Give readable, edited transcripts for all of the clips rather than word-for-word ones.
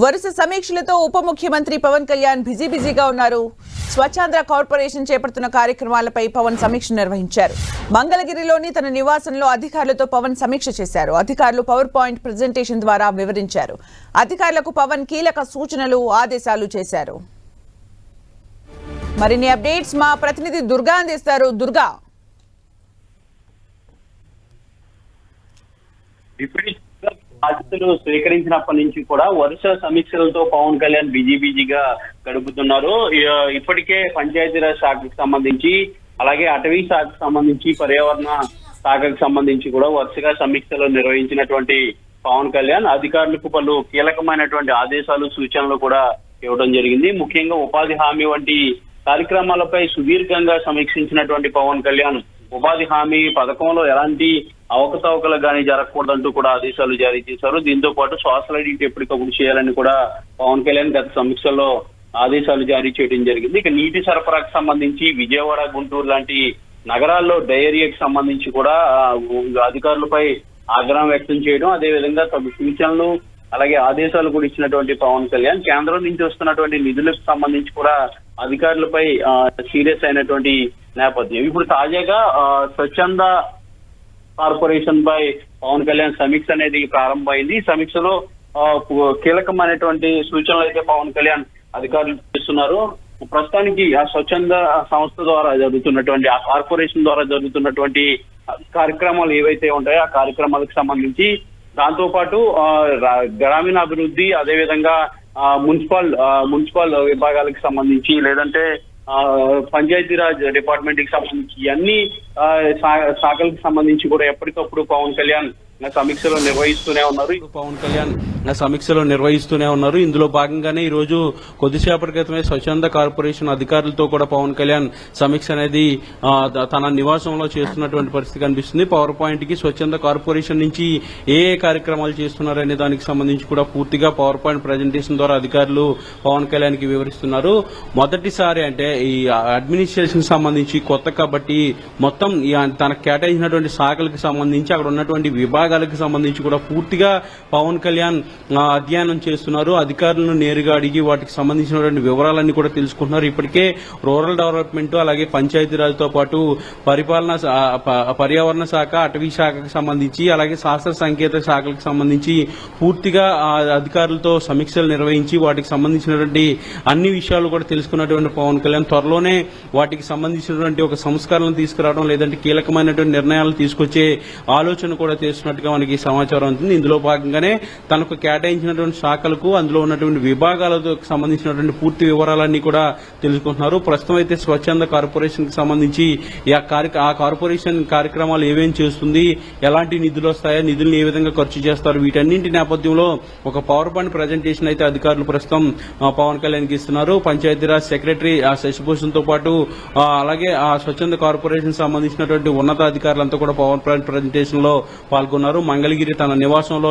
వరుస సమీక్షలతో ఉప ముఖ్యమంత్రి పవన్ కళ్యాణ్ బిజీగా ఉన్నారు. స్వచ్ఛాంధ్ర కార్పొరేషన్ చేపడుతున్న కార్యక్రమాలపై పవన్ సమీక్ష నిర్వహించారు. మంగళగిరిలోని తన నివాసంలో అధికారులతో పవన్ సమీక్ష చేశారు. అధికారులు పవర్ పాయింట్ ప్రెజెంటేషన్ ద్వారా వివరించారు. అధికారులకు పవన్ కీలక సూచనలు, ఆదేశాలు చేశారు. మరిన్ని అప్డేట్స్ మా ప్రతినిధి దుర్గా అందిస్తారు. దుర్గా, బాధ్యతలు స్వీకరించినప్పటి నుంచి కూడా వరుస సమీక్షలతో పవన్ కళ్యాణ్ బిజీగా గడుపుతున్నారు. ఇప్పటికే పంచాయతీరాజ్ శాఖకు సంబంధించి, అలాగే అటవీ శాఖకు సంబంధించి, పర్యావరణ శాఖకు సంబంధించి కూడా వరుసగా సమీక్షలు నిర్వహించినటువంటి పవన్ కళ్యాణ్ అధికారులకు పలు కీలకమైనటువంటి ఆదేశాలు, సూచనలు కూడా ఇవ్వడం జరిగింది. ముఖ్యంగా ఉపాధి హామీ వంటి కార్యక్రమాలపై సుదీర్ఘంగా సమీక్షించినటువంటి పవన్ కళ్యాణ్ ఉపాధి హామీ పథకంలో ఎలాంటి అవకతవకలు కానీ జరగకూడదంటూ కూడా ఆదేశాలు జారీ చేశారు. దీంతో పాటు సోషల్ ఐడెంటిటీ ఎప్పటికప్పుడు చేయాలని కూడా పవన్ కళ్యాణ్ గత సమీక్షల్లో ఆదేశాలు జారీ చేయడం జరిగింది. ఇక నీటి సరఫరాకు సంబంధించి విజయవాడ, గుంటూరు లాంటి నగరాల్లో డయేరియాకి సంబంధించి కూడా అధికారులపై ఆగ్రహం వ్యక్తం చేయడం, అదేవిధంగా తమ సూచనలు అలాగే ఆదేశాలు కూడా ఇచ్చినటువంటి పవన్ కళ్యాణ్ కేంద్రం నుంచి వస్తున్నటువంటి నిధులకు సంబంధించి కూడా అధికారులపై సీరియస్ అయినటువంటి నేపథ్యం. ఇప్పుడు తాజాగా స్వచ్ఛంద కార్పొరేషన్ పై పవన్ కళ్యాణ్ సమీక్ష అనేది ప్రారంభమైంది. ఈ సమీక్షలో కీలకమైనటువంటి సూచనలు అయితే పవన్ కళ్యాణ్ అధికారులు చేస్తున్నారు. ప్రస్తుతానికి ఆ స్వచ్ఛంద సంస్థ ద్వారా జరుగుతున్నటువంటి, ఆ కార్పొరేషన్ ద్వారా జరుగుతున్నటువంటి కార్యక్రమాలు ఏవైతే ఉంటాయో ఆ కార్యక్రమాలకు సంబంధించి, దాంతో పాటు గ్రామీణాభివృద్ధి, అదేవిధంగా మున్సిపల్ విభాగాలకు సంబంధించి, లేదంటే పంచాయతీరాజ్ డిపార్ట్మెంట్ కి సంబంధించి అన్ని శాఖలకు సంబంధించి కూడా ఎప్పటికప్పుడు పవన్ కళ్యాణ్ సమీక్షలు నిర్వహిస్తూనే ఉన్నారు. ఇందులో భాగంగానే ఈ రోజు కొద్దిసేపటి క్రితమే స్వచ్ఛంద కార్పొరేషన్ అధికారులతో కూడా పవన్ కళ్యాణ్ సమీక్ష అనేది తన నివాసంలో చేస్తున్నటువంటి పరిస్థితి కనిపిస్తుంది. పవర్ పాయింట్ కి స్వచ్ఛంద కార్పొరేషన్ నుంచి ఏ కార్యక్రమాలు చేస్తున్నారనే దానికి సంబంధించి కూడా పూర్తిగా పవర్ పాయింట్ ప్రజెంటేషన్ ద్వారా అధికారులు పవన్ కళ్యాణ్ కి వివరిస్తున్నారు. మొదటిసారి అంటే ఈ అడ్మినిస్ట్రేషన్ సంబంధించి కొత్త కాబట్టి మొత్తం తనకు కేటాయించినటువంటి శాఖలకు సంబంధించి అక్కడ ఉన్నటువంటి విభాగాలకు సంబంధించి కూడా పూర్తిగా పవన్ కళ్యాణ్ అధ్యయనం చేస్తున్నారు. అధికారులను నేరుగా అడిగి వాటికి సంబంధించినటువంటి వివరాలన్నీ కూడా తెలుసుకుంటున్నారు. ఇప్పటికే రూరల్ డెవలప్మెంట్, అలాగే పంచాయతీరాజ్ తో పాటు పర్యావరణ శాఖ, అటవీ శాఖకు సంబంధించి, అలాగే శాస్త్ర సాంకేతిక శాఖలకు సంబంధించి పూర్తిగా అధికారులతో సమీక్షలు నిర్వహించి వాటికి సంబంధించినటువంటి అన్ని విషయాలు కూడా తెలుసుకున్నటువంటి పవన్ కళ్యాణ్ త్వరలోనే వాటికి సంబంధించినటువంటి ఒక సంస్కరణలు తీసుకురావడం, లేదంటే కీలకమైనటువంటి నిర్ణయాలు తీసుకొచ్చే ఆలోచన కూడా చేస్తున్నట్టుగా మనకి సమాచారం ఉంటుంది. ఇందులో భాగంగానే తనకు కేటాయించినటువంటి శాఖలకు, అందులో ఉన్నటువంటి విభాగాలకు సంబంధించినటువంటి పూర్తి వివరాలన్నీ కూడా తెలుసుకుంటున్నారు. ప్రస్తుతం అయితే స్వచ్ఛంద కార్పొరేషన్ కి సంబంధించి ఆ కార్పొరేషన్ కార్యక్రమాలు ఏమేం చేస్తుంది, ఎలాంటి నిధులు వస్తాయో, నిధులను ఏ విధంగా ఖర్చు చేస్తారు, వీటన్నింటి నేపథ్యంలో ఒక పవర్ పాయింట్ ప్రజెంటేషన్ అయితే అధికారులు ప్రస్తుతం పవన్ కళ్యాణ్ కి ఇస్తున్నారు. పంచాయతీరాజ్ సెక్రటరీ శశిభూషణ్ తో పాటు అలాగే ఆ స్వచ్ఛంద కార్పొరేషన్ సంబంధించినటువంటి ఉన్నతాధికారులంతా కూడా పవర్ పాయింట్ ప్రజెంటేషన్ లో పాల్గొన్నారు. మంగళగిరి తన నివాసంలో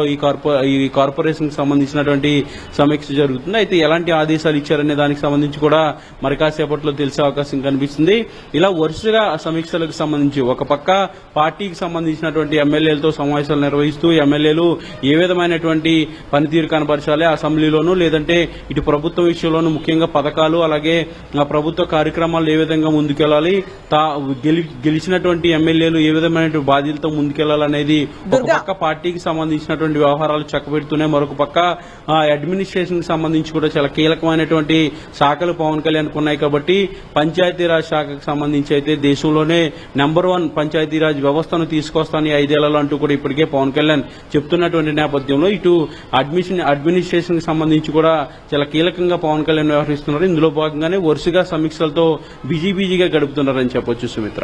ఈ కార్పొరేషన్ కి సంబంధించినటువంటి సమీక్ష జరుగుతుంది. అయితే ఎలాంటి ఆదేశాలు ఇచ్చారనే దానికి సంబంధించి కూడా మరి కాసేపట్లో తెలిసే అవకాశం కనిపిస్తుంది. ఇలా వరుసగా సమీక్షలకు సంబంధించి ఒక పక్క పార్టీకి సంబంధించినటువంటి ఎమ్మెల్యేలతో సమావేశాలు నిర్వహిస్తూ ఎమ్మెల్యేలు ఏ విధమైనటువంటి పనితీరు కనబరచాలి అసెంబ్లీలోనూ, లేదంటే ఇటు ప్రభుత్వం విషయంలోనూ, ముఖ్యంగా పథకాలు అలాగే ప్రభుత్వ కార్యక్రమాలు ఏ విధంగా ముందుకెళ్లాలి, గెలిచినటువంటి ఎమ్మెల్యేలు ఏ విధమైనటువంటి బాధ్యతలతో ముందుకెళ్లాలనేది ఒక పక్క పార్టీకి సంబంధించినటువంటి వ్యవహారాలు చక్కబెడుతూనే, మరొక పక్క అడ్మినిస్ట్రేషన్ కి సంబంధించి కూడా చాలా కీలకమైనటువంటి శాఖలు పవన్ కళ్యాణ్ ఉన్నాయి. కాబట్టి పంచాయతీరాజ్ శాఖకు సంబంధించి అయితే దేశంలోనే #1 పంచాయతీరాజ్ వ్యవస్థను తీసుకొస్తాను 5 ఏళ్లలో అంటూ కూడా ఇప్పటికే పవన్ కళ్యాణ్ చెప్తున్నటువంటి నేపథ్యంలో ఇటు అడ్మినిస్ట్రేషన్ కి సంబంధించి కూడా చాలా కీలకంగా పవన్ కళ్యాణ్ వ్యవహరిస్తున్నారు. ఇందులో భాగంగానే వరుసగా సమీక్షలతో బిజీగా గడుపుతున్నారని చెప్పొచ్చు సుమిత్ర.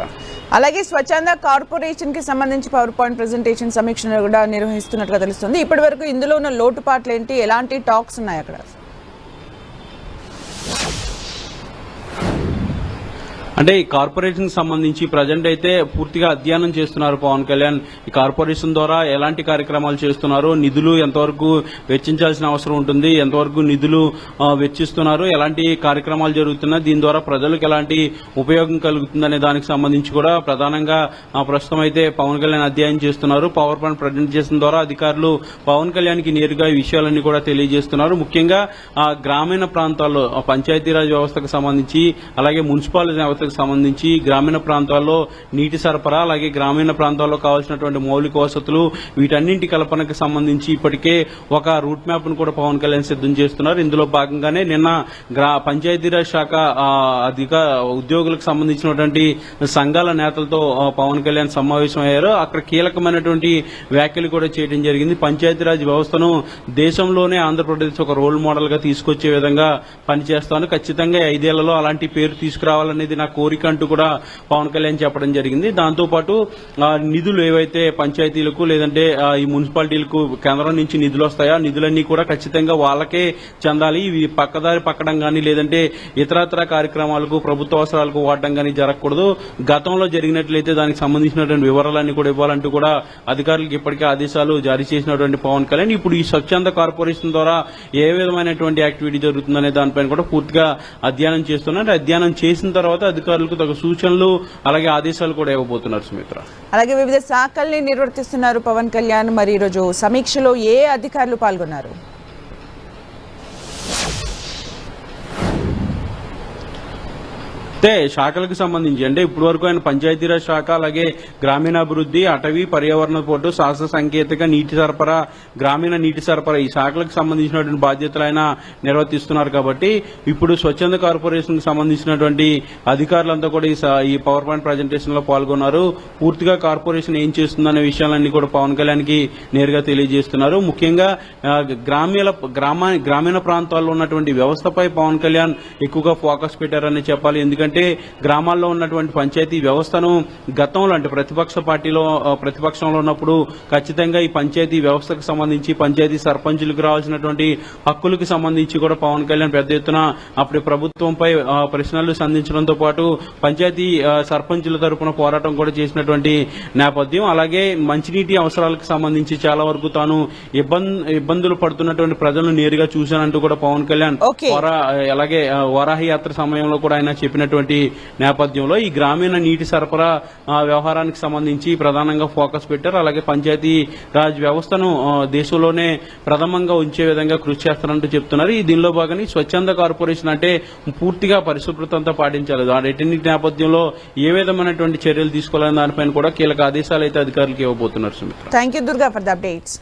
అలాగే స్వచ్ఛంద కార్పొరేషన్ కి సంబంధించి పవర్ పాయింట్ ప్రెజెంటేషన్ సమీక్షను కూడా నిర్వహిస్తున్నట్టుగా తెలుస్తుంది. ఇప్పటి వరకు ఇందులో ఉన్న లోటుపాట్లు ఏంటి, ఎలాంటి టాక్స్ ఉన్నాయి అక్కడ? అంటే ఈ కార్పొరేషన్ సంబంధించి ప్రజెంట్ అయితే పూర్తిగా అధ్యయనం చేస్తున్నారు పవన్ కళ్యాణ్. ఈ కార్పొరేషన్ ద్వారా ఎలాంటి కార్యక్రమాలు చేస్తున్నారు, నిధులు ఎంతవరకు వెచ్చించాల్సిన అవసరం ఉంటుంది, ఎంతవరకు నిధులు వెచ్చిస్తున్నారు, ఎలాంటి కార్యక్రమాలు జరుగుతున్నాయి, దీని ద్వారా ప్రజలకు ఎలాంటి ఉపయోగం కలుగుతుందనే దానికి సంబంధించి కూడా ప్రధానంగా ప్రస్తుతం అయితే పవన్ కళ్యాణ్ అధ్యయనం చేస్తున్నారు. పవర్ పాయింట్ ప్రజెంటేషన్ ద్వారా అధికారులు పవన్ కళ్యాణ్ కి నేరుగా ఈ విషయాలన్నీ కూడా తెలియజేస్తున్నారు. ముఖ్యంగా గ్రామీణ ప్రాంతాల్లో పంచాయతీరాజ్ వ్యవస్థకు సంబంధించి, అలాగే మున్సిపాలిటీ వ్యవస్థకు సంబంధించి గ్రామీణ ప్రాంతాల్లో నీటి సరఫరా, అలాగే గ్రామీణ ప్రాంతాల్లో కావాల్సినటువంటి మౌలిక వసతులు, వీటన్నింటి కల్పనకు సంబంధించి ఇప్పటికే ఒక రూట్ మ్యాప్ ను కూడా పవన్ కళ్యాణ్ సిద్ధం చేస్తున్నారు. ఇందులో భాగంగానే నిన్న పంచాయతీరాజ్ శాఖ ఉద్యోగులకు సంబంధించినటువంటి సంఘాల నేతలతో పవన్ కళ్యాణ్ సమావేశం అయ్యారు. అక్కడ కీలకమైనటువంటి వ్యాఖ్యలు కూడా చేయడం జరిగింది. పంచాయతీరాజ్ వ్యవస్థను దేశంలోనే ఆంధ్రప్రదేశ్ ఒక రోల్ మోడల్ గా తీసుకొచ్చే విధంగా పనిచేస్తాను, ఖచ్చితంగా 5 ఏళ్లలో అలాంటి పేరు తీసుకురావాలనేది నా కోరిక అంటూ కూడా పవన్ కళ్యాణ్ చెప్పడం జరిగింది. దాంతోపాటు నిధులు ఏవైతే పంచాయతీలకు లేదంటే ఈ మున్సిపాలిటీలకు కేంద్రం నుంచి నిధులు వస్తాయో ఆ నిధులన్నీ కూడా ఖచ్చితంగా వాళ్ళకే చెందాలి. ఇవి పక్కదారి పక్కడం కానీ లేదంటే ఇతరత్ర కార్యక్రమాలకు ప్రభుత్వ అవసరాలకు వాడడం కానీ జరగకూడదు. గతంలో జరిగినట్లయితే దానికి సంబంధించినటువంటి వివరాలన్నీ కూడా ఇవ్వాలంటూ కూడా అధికారులకు ఇప్పటికే ఆదేశాలు జారీ చేసినటువంటి పవన్ కళ్యాణ్ ఇప్పుడు ఈ స్వచ్ఛంద కార్పొరేషన్ ద్వారా ఏ విధమైనటువంటి యాక్టివిటీ జరుగుతుందనే దానిపైన కూడా పూర్తిగా అధ్యయనం చేస్తున్నారు. అధ్యయనం చేసిన తర్వాత అధికారులకు తగు సూచనలు అలాగే ఆదేశాలు కూడా ఇవ్వబోతున్నారు. సుమిత్ర, అలాగే వివిధ శాఖల్ని నిర్వర్తిస్తున్నారు పవన్ కళ్యాణ్. మరి ఈరోజు సమీక్షలో ఏ అధికారులు పాల్గొన్నారు? అయితే శాఖలకు సంబంధించి అంటే ఇప్పటి వరకు ఆయన పంచాయతీరాజ్ శాఖ, అలాగే గ్రామీణాభివృద్ధి, అటవీ, పర్యావరణ పోర్టు, శాస్త్ర సాంకేతిక, నీటి సరఫరా, గ్రామీణ నీటి సరఫరా, ఈ శాఖలకు సంబంధించినటువంటి బాధ్యతలు ఆయన నిర్వర్తిస్తున్నారు. కాబట్టి ఇప్పుడు స్వచ్ఛంద కార్పొరేషన్ కి సంబంధించినటువంటి అధికారులంతా కూడా ఈ పవర్ పాయింట్ ప్రజెంటేషన్ లో పాల్గొన్నారు. పూర్తిగా కార్పొరేషన్ ఏం చేస్తుందనే విషయాలన్నీ కూడా పవన్ కళ్యాణ్ కి నేరుగా తెలియజేస్తున్నారు. ముఖ్యంగా గ్రామీణ ప్రాంతాల్లో ఉన్నటువంటి వ్యవస్థపై పవన్ కళ్యాణ్ ఎక్కువగా ఫోకస్ పెట్టారని చెప్పాలి. ఎందుకంటే గ్రామాల్లో ఉన్నటువంటి పంచాయతీ వ్యవస్థను గతంలో అంటే ప్రతిపక్షంలో ఉన్నప్పుడు ఖచ్చితంగా ఈ పంచాయతీ వ్యవస్థకు సంబంధించి పంచాయతీ సర్పంచులకు రావాల్సినటువంటి హక్కులకు సంబంధించి కూడా పవన్ కళ్యాణ్ పెద్ద ఎత్తున అప్పుడు ప్రభుత్వంపై ప్రశ్నలు సంధించడంతో పాటు పంచాయతీ సర్పంచుల తరపున పోరాటం కూడా చేసినటువంటి నేపథ్యం. అలాగే మంచినీటి అవసరాలకు సంబంధించి చాలా వరకు తాను ఇబ్బందులు పడుతున్నటువంటి ప్రజలను నేరుగా చూశానంటూ కూడా పవన్ కళ్యాణ్ అలాగే వరాహి యాత్ర సమయంలో కూడా ఆయన చెప్పినటువంటి నేపథ్యంలో ఈ గ్రామీణ నీటి సరఫరా వ్యవహారానికి సంబంధించి ప్రధానంగా ఫోకస్ పెట్టారు. అలాగే పంచాయతీ రాజ్ వ్యవస్థను దేశంలోనే ప్రథమంగా ఉంచే విధంగా కృషి చేస్తారంటూ చెప్తున్నారు. దీనిలో భాగంగా స్వచ్ఛంద కార్పొరేషన్ అంటే పూర్తిగా పరిశుభ్రతంతో పాటించాలి. వాటి నేపథ్యంలో ఏ విధమైనటువంటి చర్యలు తీసుకోవాలనే దానిపైన కూడా కీలక ఆదేశాలు అయితే అధికారులకు ఇవ్వబోతున్నారు. Sumitra, thank you Durga for the updates.